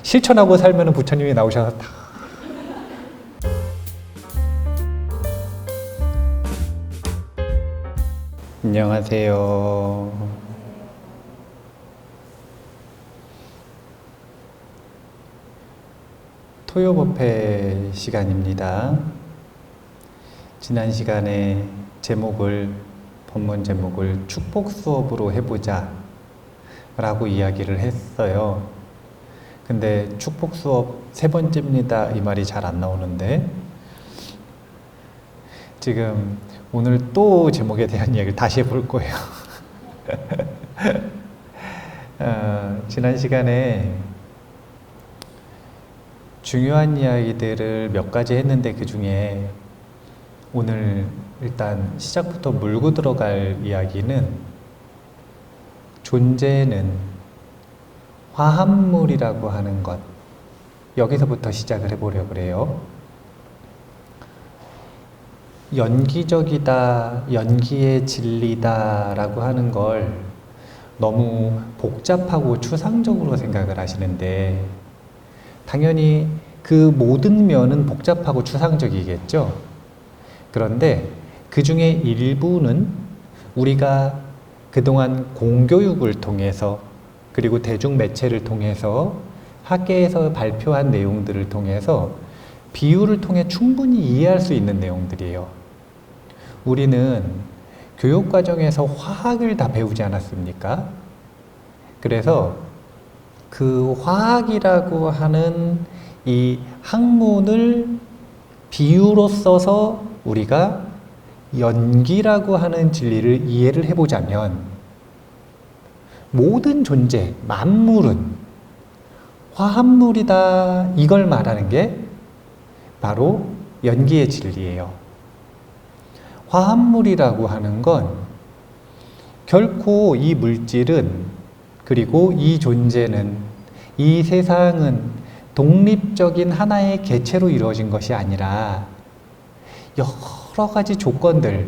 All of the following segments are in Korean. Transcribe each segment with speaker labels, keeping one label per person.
Speaker 1: 실천하고 살면 부처님이 나오셔서 다. 안녕하세요. 토요법회 시간입니다. 지난 시간에 본문 제목을 축복 수업으로 해보자 라고 이야기를 했어요. 근데 축복 수업 3번째입니다 이 말이 잘 안 나오는데, 지금 오늘 또 제목에 대한 이야기를 다시 해볼 거예요. 지난 시간에 중요한 이야기들을 몇 가지 했는데, 그 중에 오늘 일단 시작부터 물고 들어갈 이야기는 존재는 화합물이라고 하는 것, 여기서부터 시작을 해보려고 그래요. 연기적이다, 연기의 진리다 라고 하는 걸 너무 복잡하고 추상적으로 생각을 하시는데, 당연히 그 모든 면은 복잡하고 추상적이겠죠. 그런데 그 중에 일부는 우리가 그동안 공교육을 통해서, 그리고 대중매체를 통해서, 학계에서 발표한 내용들을 통해서, 비유를 통해 충분히 이해할 수 있는 내용들이에요. 우리는 교육과정에서 화학을 다 배우지 않았습니까? 그래서 그 화학이라고 하는 이 학문을 비유로 써서 우리가 연기라고 하는 진리를 이해를 해보자면, 모든 존재, 만물은 화합물이다, 이걸 말하는 게 바로 연기의 진리예요. 화합물이라고 하는 건 결코 이 물질은, 그리고 이 존재는, 이 세상은 독립적인 하나의 개체로 이루어진 것이 아니라 여러 가지 조건들이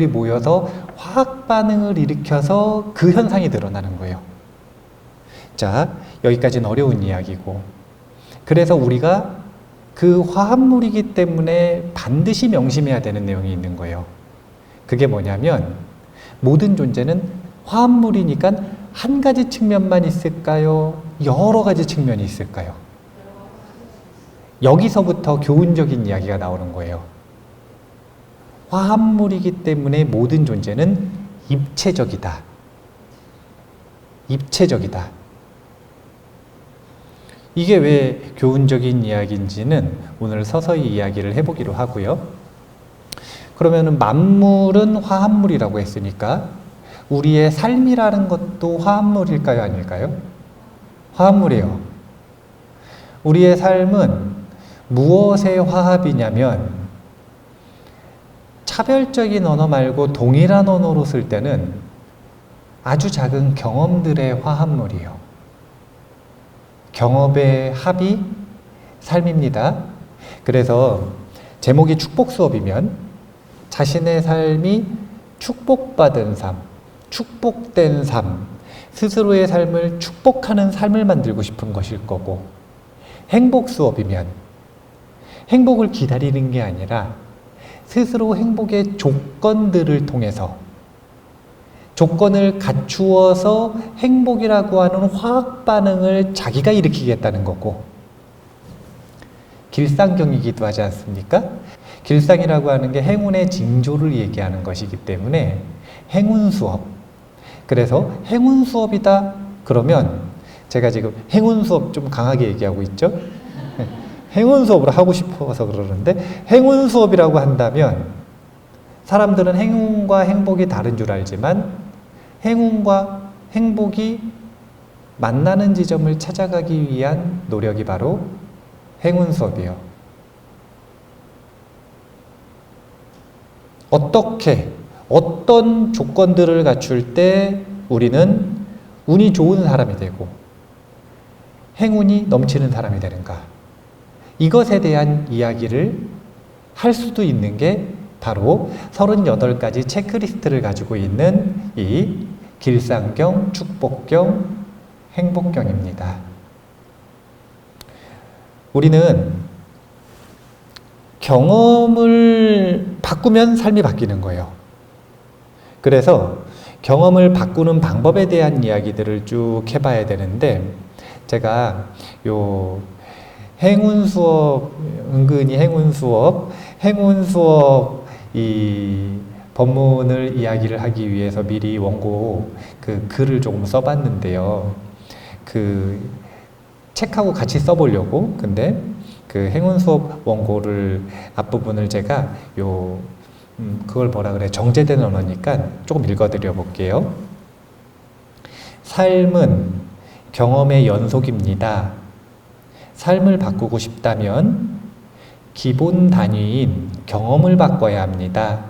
Speaker 1: 모여서 화학 반응을 일으켜서 그 현상이 드러나는 거예요. 자, 여기까지는 어려운 이야기고, 그래서 우리가 그 화합물이기 때문에 반드시 명심해야 되는 내용이 있는 거예요. 그게 뭐냐면, 모든 존재는 화합물이니까 한 가지 측면만 있을까요? 여러 가지 측면이 있을까요? 여기서부터 교훈적인 이야기가 나오는 거예요. 화합물이기 때문에 모든 존재는 입체적이다. 입체적이다. 이게 왜 교훈적인 이야기인지는 오늘 서서히 이야기를 해보기로 하고요. 그러면은 만물은 화합물이라고 했으니까 우리의 삶이라는 것도 화합물일까요? 아닐까요? 화합물이에요. 우리의 삶은 무엇의 화합이냐면, 차별적인 언어 말고 동일한 언어로 쓸 때는 아주 작은 경험들의 화합물이에요. 경험의 합이 삶입니다. 그래서 제목이 축복 수업이면 자신의 삶이 축복받은 삶, 축복된 삶, 스스로의 삶을 축복하는 삶을 만들고 싶은 것일 거고, 행복 수업이면 행복을 기다리는 게 아니라 스스로 행복의 조건들을 통해서, 조건을 갖추어서 행복이라고 하는 화학 반응을 자기가 일으키겠다는 거고, 길상경이기도 하지 않습니까? 길상이라고 하는 게 행운의 징조를 얘기하는 것이기 때문에 행운 수업. 그래서 행운 수업이다 그러면, 제가 지금 행운 수업 좀 강하게 얘기하고 있죠? 행운 수업으로 하고 싶어서 그러는데, 행운 수업이라고 한다면 사람들은 행운과 행복이 다른 줄 알지만 행운과 행복이 만나는 지점을 찾아가기 위한 노력이 바로 행운 수업이에요. 어떤 조건들을 갖출 때 우리는 운이 좋은 사람이 되고 행운이 넘치는 사람이 되는가? 이것에 대한 이야기를 할 수도 있는 게 바로 38가지 체크리스트를 가지고 있는 이 길상경, 축복경, 행복경입니다. 우리는 경험을 바꾸면 삶이 바뀌는 거예요. 그래서 경험을 바꾸는 방법에 대한 이야기들을 쭉 해봐야 되는데, 제가 요 행운 수업, 은근히 행운 수업 이 법문을 이야기를 하기 위해서 미리 원고 그 글을 조금 써봤는데요. 그 책하고 같이 써보려고. 근데 그 행운 수업 원고를 앞부분을 제가 그걸 뭐라 그래, 정제된 언어니까 조금 읽어드려 볼게요. 삶은 경험의 연속입니다. 삶을 바꾸고 싶다면 기본 단위인 경험을 바꿔야 합니다.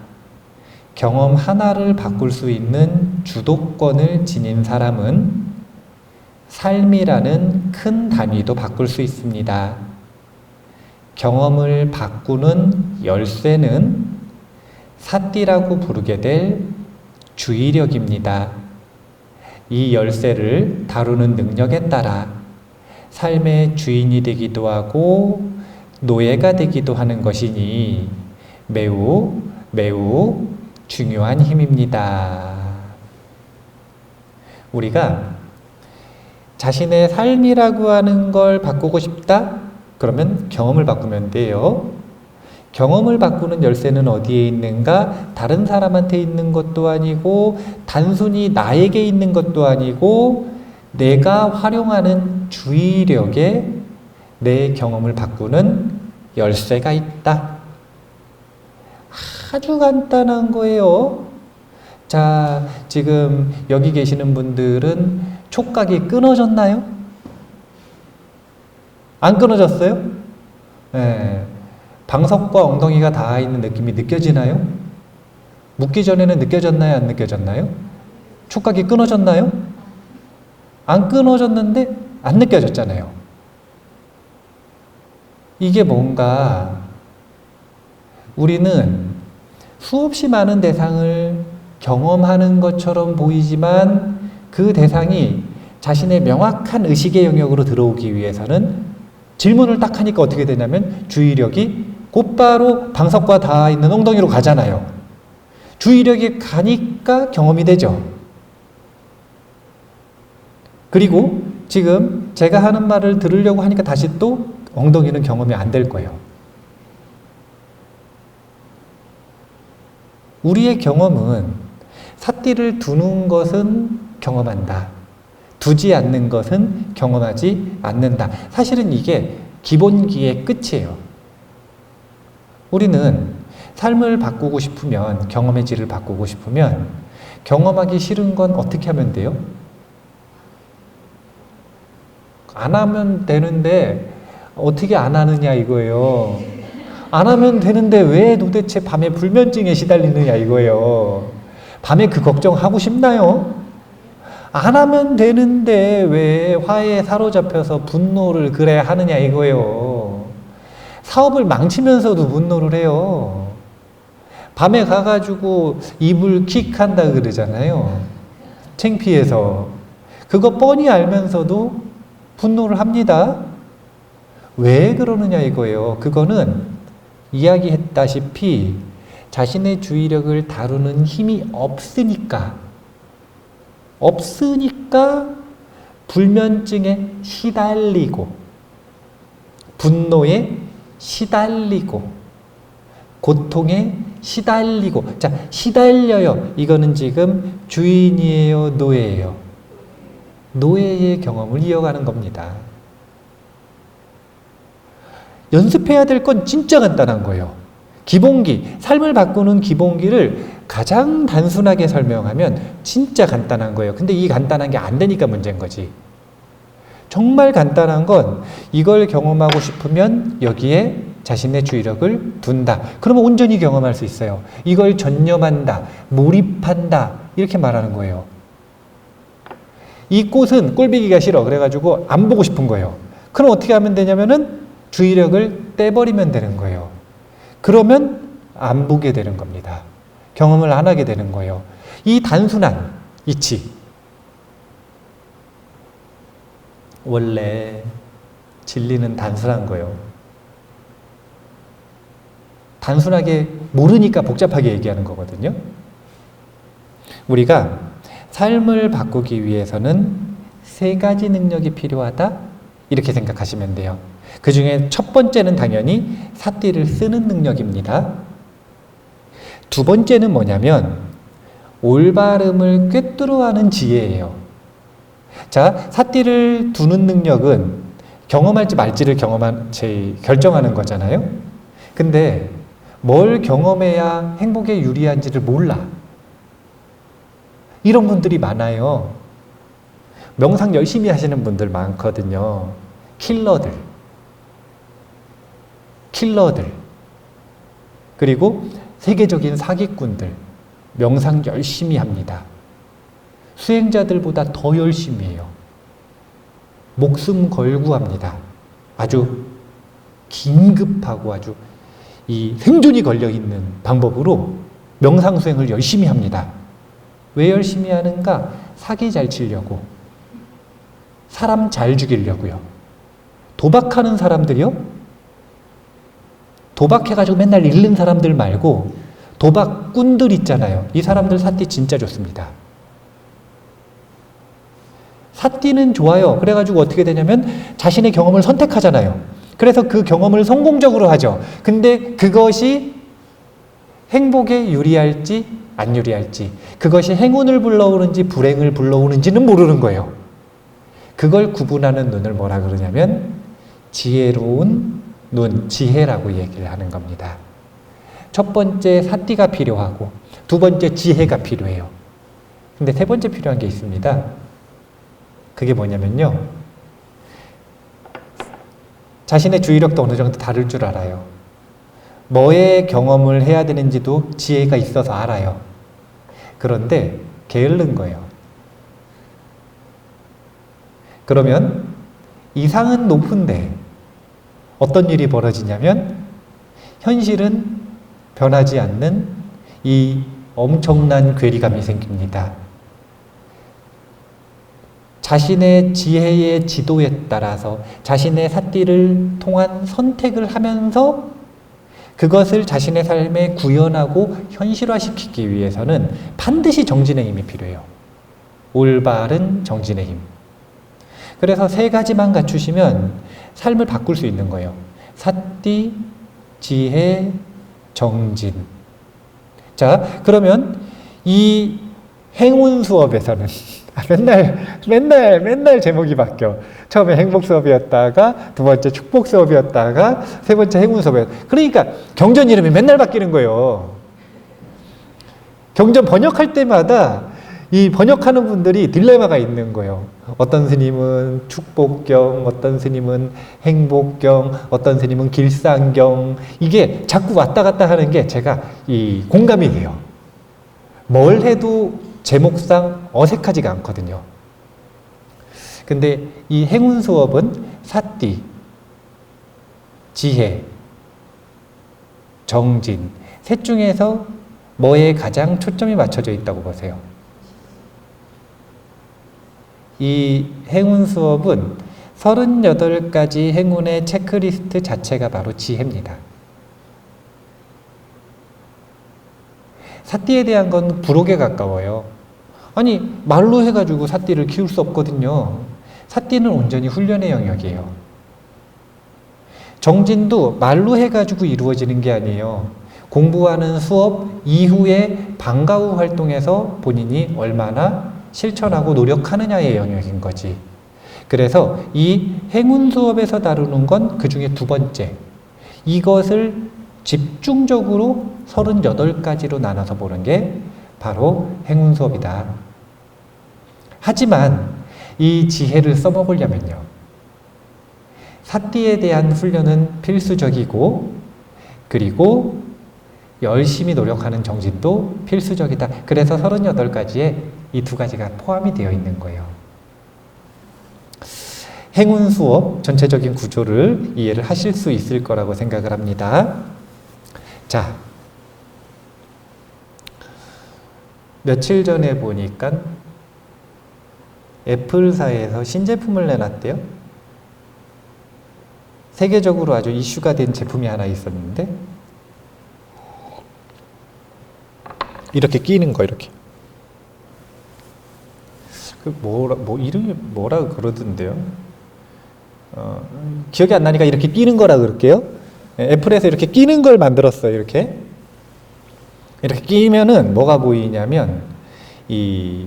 Speaker 1: 경험 하나를 바꿀 수 있는 주도권을 지닌 사람은 삶이라는 큰 단위도 바꿀 수 있습니다. 경험을 바꾸는 열쇠는 사띠라고 부르게 될 주의력입니다. 이 열쇠를 다루는 능력에 따라 삶의 주인이 되기도 하고 노예가 되기도 하는 것이니 매우 매우 중요한 힘입니다. 우리가 자신의 삶이라고 하는 걸 바꾸고 싶다? 그러면 경험을 바꾸면 돼요. 경험을 바꾸는 열쇠는 어디에 있는가? 다른 사람한테 있는 것도 아니고 단순히 나에게 있는 것도 아니고 내가 활용하는 주의력에 내 경험을 바꾸는 열쇠가 있다. 아주 간단한 거예요. 자, 지금 여기 계시는 분들은 촉각이 끊어졌나요? 안 끊어졌어요? 네. 방석과 엉덩이가 닿아 있는 느낌이 느껴지나요? 묻기 전에는 느껴졌나요? 안 느껴졌나요? 촉각이 끊어졌나요? 안 끊어졌는데 안 느껴졌잖아요. 이게 뭔가 우리는 수없이 많은 대상을 경험하는 것처럼 보이지만 그 대상이 자신의 명확한 의식의 영역으로 들어오기 위해서는 질문을 딱 하니까 어떻게 되냐면 주의력이 곧바로 방석과 닿아 있는 엉덩이로 가잖아요. 주의력이 가니까 경험이 되죠. 그리고 지금 제가 하는 말을 들으려고 하니까 다시 또 엉덩이는 경험이 안 될 거예요. 우리의 경험은 삿띠를 두는 것은 경험한다. 두지 않는 것은 경험하지 않는다. 사실은 이게 기본기의 끝이에요. 우리는 삶을 바꾸고 싶으면, 경험의 질을 바꾸고 싶으면 경험하기 싫은 건 어떻게 하면 돼요? 안 하면 되는데 어떻게 안 하느냐 이거예요. 안 하면 되는데 왜 도대체 밤에 불면증에 시달리느냐 이거예요. 밤에 그 걱정하고 싶나요? 안 하면 되는데 왜 화에 사로잡혀서 분노를 그래 하느냐 이거예요. 사업을 망치면서도 분노를 해요. 밤에 가가지고 이불 킥 한다 그러잖아요. 창피해서. 그거 뻔히 알면서도 분노를 합니다. 왜 그러느냐 이거예요. 그거는 이야기했다시피 자신의 주의력을 다루는 힘이 없으니까 불면증에 시달리고 분노에 시달리고 고통에 시달리고. 자, 시달려요. 이거는 지금 주인이에요, 노예예요? 노예의 경험을 이어가는 겁니다. 연습해야 될 건 진짜 간단한 거예요. 기본기, 삶을 바꾸는 기본기를 가장 단순하게 설명하면 진짜 간단한 거예요. 근데 이 간단한 게 안 되니까 문제인 거지. 정말 간단한 건 이걸 경험하고 싶으면 여기에 자신의 주의력을 둔다. 그러면 온전히 경험할 수 있어요. 이걸 전념한다, 몰입한다, 이렇게 말하는 거예요. 이 꽃은 꼴보기가 싫어. 그래가지고 안 보고 싶은 거예요. 그럼 어떻게 하면 되냐면은 주의력을 떼버리면 되는 거예요. 그러면 안 보게 되는 겁니다. 경험을 안 하게 되는 거예요. 이 단순한 이치. 원래 진리는 단순한 거예요. 단순하게 모르니까 복잡하게 얘기하는 거거든요. 우리가 삶을 바꾸기 위해서는 세 가지 능력이 필요하다, 이렇게 생각하시면 돼요. 그 중에 첫 번째는 당연히 삿띠를 쓰는 능력입니다. 두 번째는 뭐냐면 올바름을 꿰뚫어하는 지혜예요. 자, 삿띠를 두는 능력은 경험할지 말지를 결정하는 거잖아요. 근데 뭘 경험해야 행복에 유리한지를 몰라. 이런 분들이 많아요. 명상 열심히 하시는 분들 많거든요. 킬러들. 그리고 세계적인 사기꾼들. 명상 열심히 합니다. 수행자들보다 더 열심히 해요. 목숨 걸고 합니다. 아주 긴급하고 아주 이 생존이 걸려있는 방법으로 명상 수행을 열심히 합니다. 왜 열심히 하는가? 사기 잘 치려고. 사람 잘 죽이려고요. 도박하는 사람들이요? 도박해가지고 맨날 잃는 사람들 말고 도박꾼들 있잖아요. 이 사람들 삿띠 진짜 좋습니다. 삿띠는 좋아요. 그래가지고 어떻게 되냐면 자신의 경험을 선택하잖아요. 그래서 그 경험을 성공적으로 하죠. 근데 그것이 행복에 유리할지 안 유리할지, 그것이 행운을 불러오는지 불행을 불러오는지는 모르는 거예요. 그걸 구분하는 눈을 뭐라 그러냐면 지혜로운 눈, 지혜라고 얘기를 하는 겁니다. 첫 번째 삿띠가 필요하고 두 번째 지혜가 필요해요. 근데 세 번째 필요한 게 있습니다. 그게 뭐냐면요, 자신의 주의력도 어느 정도 다를 줄 알아요. 뭐의 경험을 해야 되는지도 지혜가 있어서 알아요. 그런데 게으른 거예요. 그러면 이상은 높은데 어떤 일이 벌어지냐면 현실은 변하지 않는 이 엄청난 괴리감이 생깁니다. 자신의 지혜의 지도에 따라서 자신의 삿띠를 통한 선택을 하면서 그것을 자신의 삶에 구현하고 현실화시키기 위해서는 반드시 정진의 힘이 필요해요. 올바른 정진의 힘. 그래서 세 가지만 갖추시면 삶을 바꿀 수 있는 거예요. 삿띠, 지혜, 정진. 자, 그러면 이 행운 수업에서는 맨날 제목이 바뀌어. 처음에 행복 수업이었다가 두 번째 축복 수업이었다가 세 번째 행운 수업이었다. 그러니까 경전 이름이 맨날 바뀌는 거예요. 경전 번역할 때마다 이 번역하는 분들이 딜레마가 있는 거예요. 어떤 스님은 축복경, 어떤 스님은 행복경, 어떤 스님은 길상경. 이게 자꾸 왔다 갔다 하는 게 제가 이 공감이 돼요. 뭘 해도 제목상 어색하지가 않거든요. 근데 이 행운 수업은 삿띠, 지혜, 정진, 셋 중에서 뭐에 가장 초점이 맞춰져 있다고 보세요? 이 행운 수업은 38가지 행운의 체크리스트 자체가 바로 지혜입니다. 삿띠에 대한 건 부록에 가까워요. 아니, 말로 해가지고 삿띠를 키울 수 없거든요. 삿띠는 온전히 훈련의 영역이에요. 정진도 말로 해가지고 이루어지는 게 아니에요. 공부하는 수업 이후에 방과 후 활동에서 본인이 얼마나 실천하고 노력하느냐의 영역인 거지. 그래서 이 행운 수업에서 다루는 건 그 중에 두 번째. 이것을 집중적으로 38가지로 나눠서 보는 게 바로 행운 수업이다. 하지만 이 지혜를 써먹으려면요, 삿띠에 대한 훈련은 필수적이고, 그리고 열심히 노력하는 정진도 필수적이다. 그래서 38가지에 이 두 가지가 포함이 되어 있는 거예요. 행운 수업 전체적인 구조를 이해를 하실 수 있을 거라고 생각을 합니다. 자, 며칠 전에 보니까 애플사에서 신제품을 내놨대요. 세계적으로 아주 이슈가 된 제품이 하나 있었는데 이렇게 끼는 거 이렇게. 이름이 뭐라 그러던데요. 기억이 안 나니까 이렇게 끼는 거라 그럴게요. 애플에서 이렇게 끼는 걸 만들었어요. 이렇게 끼면은 뭐가 보이냐면 이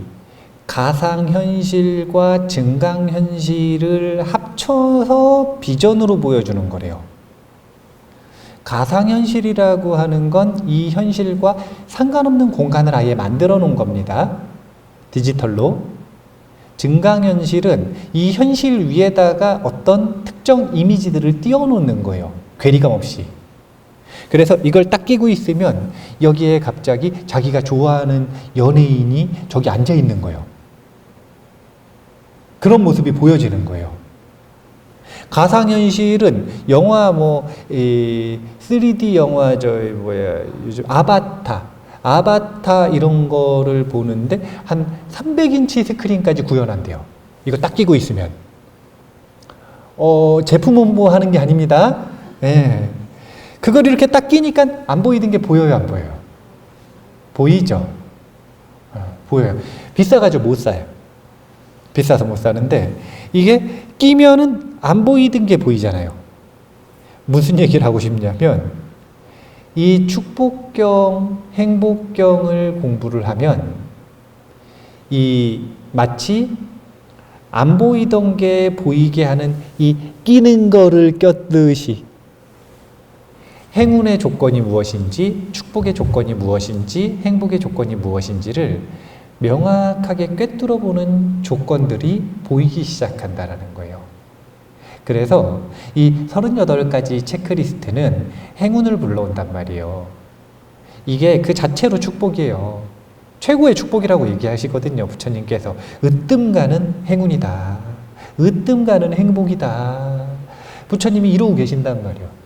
Speaker 1: 가상현실과 증강현실을 합쳐서 비전으로 보여주는 거래요. 가상현실이라고 하는 건 이 현실과 상관없는 공간을 아예 만들어 놓은 겁니다. 디지털로. 증강현실은 이 현실 위에다가 어떤 특정 이미지들을 띄워놓는 거예요. 괴리감 없이. 그래서 이걸 딱 끼고 있으면 여기에 갑자기 자기가 좋아하는 연예인이 저기 앉아 있는 거예요. 그런 모습이 보여지는 거예요. 가상현실은 영화 3D 영화 요즘 아바타 이런 거를 보는데 한 300인치 스크린까지 구현한대요. 이거 딱 끼고 있으면. 제품 홍보하는 게 아닙니다. 네. 그걸 이렇게 딱 끼니까 안 보이는 게 보여요, 안 보여요? 보이죠? 보여요. 비싸가지고 못 사요. 비싸서 못 사는데 이게 끼면은 안 보이던 게 보이잖아요. 무슨 얘기를 하고 싶냐면 이 축복경, 행복경을 공부를 하면 이 마치 안 보이던 게 보이게 하는 이 끼는 거를 꼈듯이 행운의 조건이 무엇인지, 축복의 조건이 무엇인지, 행복의 조건이 무엇인지를 명확하게 꿰뚫어 보는 조건들이 보이기 시작한다는 거예요. 그래서 이 38가지 체크리스트는 행운을 불러온단 말이에요. 이게 그 자체로 축복이에요. 최고의 축복이라고 얘기하시거든요. 부처님께서. 으뜸가는 행운이다. 으뜸가는 행복이다. 부처님이 이러고 계신단 말이에요.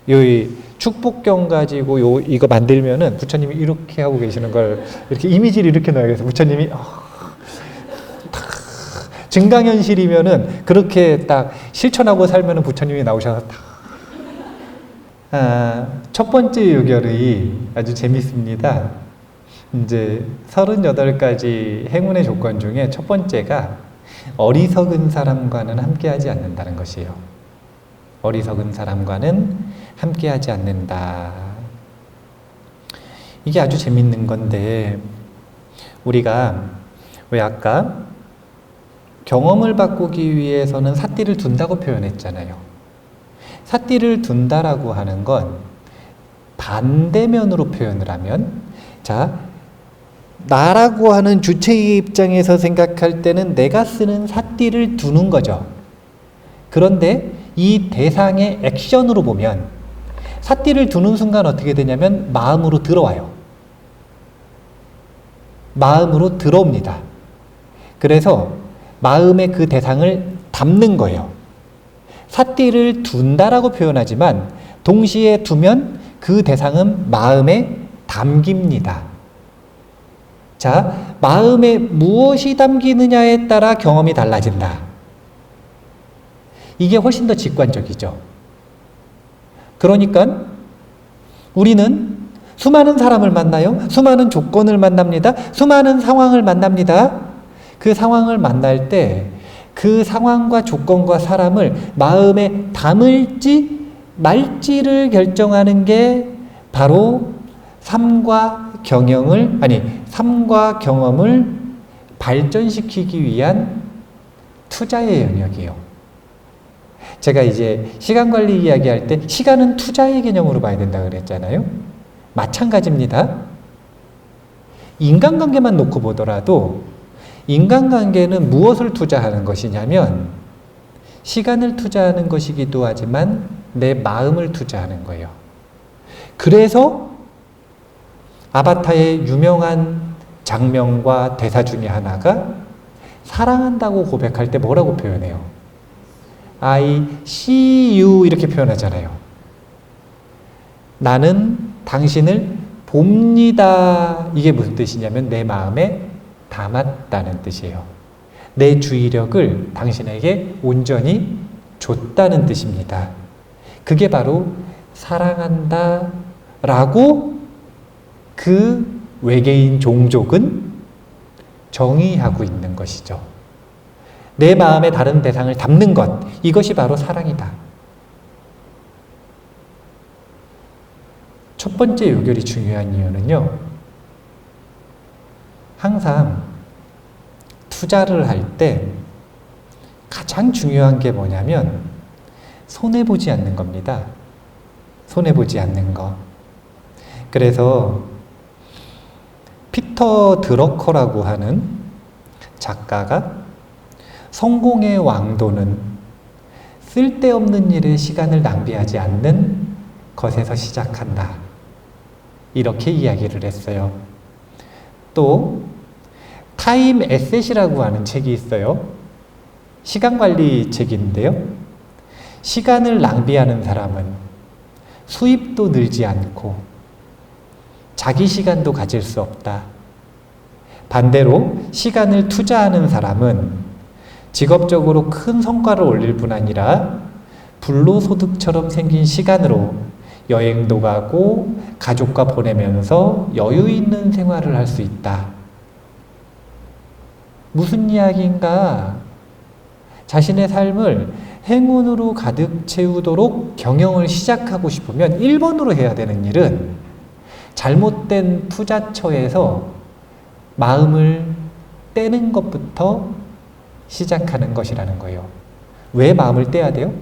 Speaker 1: 이 축복경 가지고 이거 만들면은 부처님이 이렇게 하고 계시는 걸 이렇게 이미지를 이렇게 놔야겠어요. 부처님이 증강현실이면은 그렇게 딱 실천하고 살면은 부처님이 나오셔서 첫 번째 요결이 아주 재밌습니다. 이제 38가지 행운의 조건 중에 첫 번째가 어리석은 사람과는 함께하지 않는다는 것이에요. 어리석은 사람과는 함께하지 않는다. 이게 아주 재밌는 건데 우리가 왜 아까 경험을 바꾸기 위해서는 삿띠를 둔다고 표현했잖아요. 삿띠를 둔다라고 하는 건 반대면으로 표현을 하면 나라고 하는 주체의 입장에서 생각할 때는 내가 쓰는 삿띠를 두는 거죠. 그런데 이 대상의 액션으로 보면 삿띠를 두는 순간 어떻게 되냐면 마음으로 들어와요. 마음으로 들어옵니다. 그래서 마음에 그 대상을 담는 거예요. 삿띠를 둔다라고 표현하지만 동시에 두면 그 대상은 마음에 담깁니다. 마음에 무엇이 담기느냐에 따라 경험이 달라진다. 이게 훨씬 더 직관적이죠. 그러니까 우리는 수많은 사람을 만나요. 수많은 조건을 만납니다. 수많은 상황을 만납니다. 그 상황을 만날 때 그 상황과 조건과 사람을 마음에 담을지 말지를 결정하는 게 바로 삶과 경험을 발전시키기 위한 투자의 영역이에요. 제가 이제 시간 관리 이야기할 때 시간은 투자의 개념으로 봐야 된다 그랬잖아요. 마찬가지입니다. 인간관계만 놓고 보더라도 인간관계는 무엇을 투자하는 것이냐면 시간을 투자하는 것이기도 하지만 내 마음을 투자하는 거예요. 그래서 아바타의 유명한 장면과 대사 중에 하나가 사랑한다고 고백할 때 뭐라고 표현해요? I see you 이렇게 표현하잖아요. 나는 당신을 봅니다. 이게 무슨 뜻이냐면 내 마음에 담았다는 뜻이에요. 내 주의력을 당신에게 온전히 줬다는 뜻입니다. 그게 바로 사랑한다 라고 그 외계인 종족은 정의하고 있는 것이죠. 내 마음에 다른 대상을 담는 것, 이것이 바로 사랑이다. 첫 번째 요결이 중요한 이유는요, 항상 투자를 할 때 가장 중요한 게 뭐냐면 손해보지 않는 겁니다. 손해보지 않는 거. 그래서 피터 드러커라고 하는 작가가 성공의 왕도는 쓸데없는 일에 시간을 낭비하지 않는 것에서 시작한다. 이렇게 이야기를 했어요. 또 타임 에셋이라고 하는 책이 있어요. 시간관리 책인데요. 시간을 낭비하는 사람은 수입도 늘지 않고 자기 시간도 가질 수 없다. 반대로 시간을 투자하는 사람은 직업적으로 큰 성과를 올릴 뿐 아니라 불로소득처럼 생긴 시간으로 여행도 가고 가족과 보내면서 여유 있는 생활을 할 수 있다. 무슨 이야기인가? 자신의 삶을 행운으로 가득 채우도록 경영을 시작하고 싶으면 1번으로 해야 되는 일은 잘못된 투자처에서 마음을 떼는 것부터 시작하는 것이라는 거예요. 왜 마음을 떼야 돼요?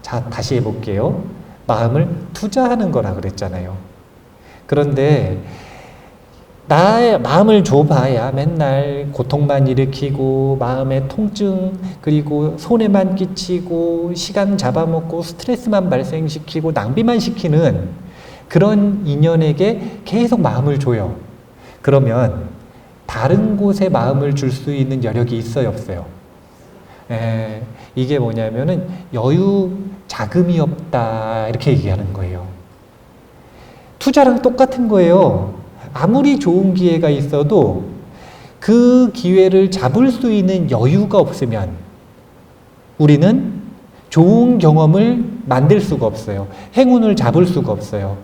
Speaker 1: 자, 다시 해볼게요. 마음을 투자하는 거라 그랬잖아요. 그런데 나의 마음을 줘봐야 맨날 고통만 일으키고 마음의 통증, 그리고 손해만 끼치고 시간 잡아먹고 스트레스만 발생시키고 낭비만 시키는 그런 인연에게 계속 마음을 줘요. 그러면 다른 곳에 마음을 줄 수 있는 여력이 있어요, 없어요? 이게 뭐냐면은 여유, 자금이 없다 이렇게 얘기하는 거예요. 투자랑 똑같은 거예요. 아무리 좋은 기회가 있어도 그 기회를 잡을 수 있는 여유가 없으면 우리는 좋은 경험을 만들 수가 없어요. 행운을 잡을 수가 없어요.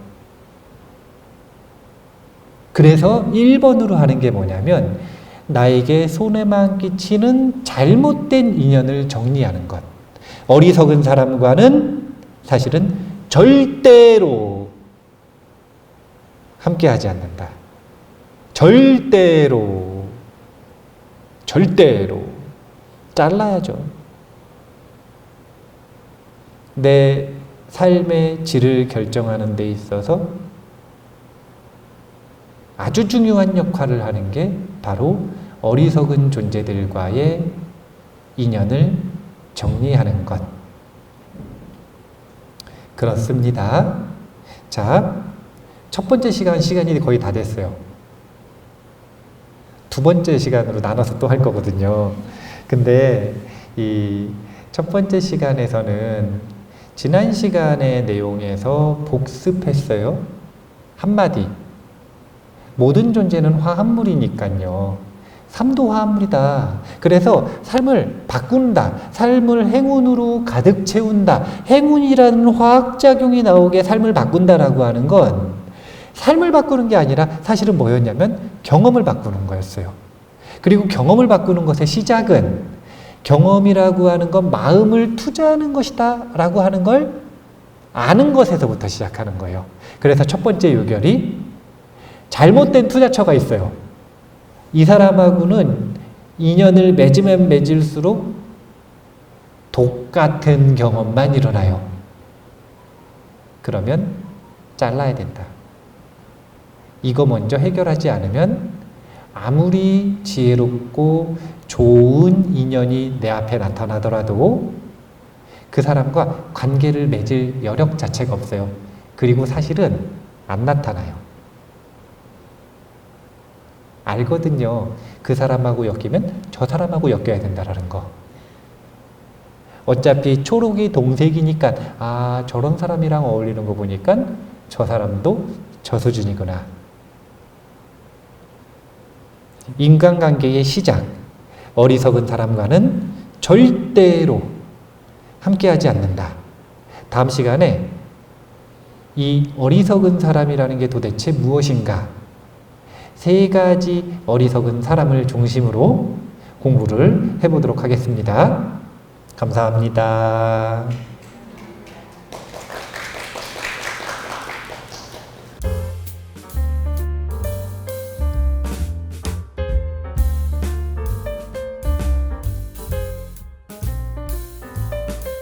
Speaker 1: 그래서 1번으로 하는 게 뭐냐면 나에게 손해만 끼치는 잘못된 인연을 정리하는 것. 어리석은 사람과는 사실은 절대로 함께하지 않는다. 절대로 잘라야죠. 내 삶의 질을 결정하는 데 있어서 아주 중요한 역할을 하는 게 바로 어리석은 존재들과의 인연을 정리하는 것. 그렇습니다. 자, 첫 번째 시간이 거의 다 됐어요. 두 번째 시간으로 나눠서 또 할 거거든요. 근데 이 첫 번째 시간에서는 지난 시간의 내용에서 복습했어요. 한마디. 모든 존재는 화합물이니까요. 삶도 화합물이다. 그래서 삶을 바꾼다. 삶을 행운으로 가득 채운다. 행운이라는 화학작용이 나오게 삶을 바꾼다라고 하는 건 삶을 바꾸는 게 아니라 사실은 뭐였냐면 경험을 바꾸는 거였어요. 그리고 경험을 바꾸는 것의 시작은 경험이라고 하는 건 마음을 투자하는 것이다 라고 하는 걸 아는 것에서부터 시작하는 거예요. 그래서 첫 번째 요결이 잘못된 투자처가 있어요. 이 사람하고는 인연을 맺으면 맺을수록 똑같은 경험만 일어나요. 그러면 잘라야 된다. 이거 먼저 해결하지 않으면 아무리 지혜롭고 좋은 인연이 내 앞에 나타나더라도 그 사람과 관계를 맺을 여력 자체가 없어요. 그리고 사실은 안 나타나요. 알거든요. 그 사람하고 엮이면 저 사람하고 엮여야 된다라는 거. 어차피 초록이 동색이니까 아 저런 사람이랑 어울리는 거 보니까 저 사람도 저 수준이구나. 인간관계의 시작. 어리석은 사람과는 절대로 함께하지 않는다. 다음 시간에 이 어리석은 사람이라는 게 도대체 무엇인가? 세 가지 어리석은 사람을 중심으로 공부를 해보도록 하겠습니다. 감사합니다.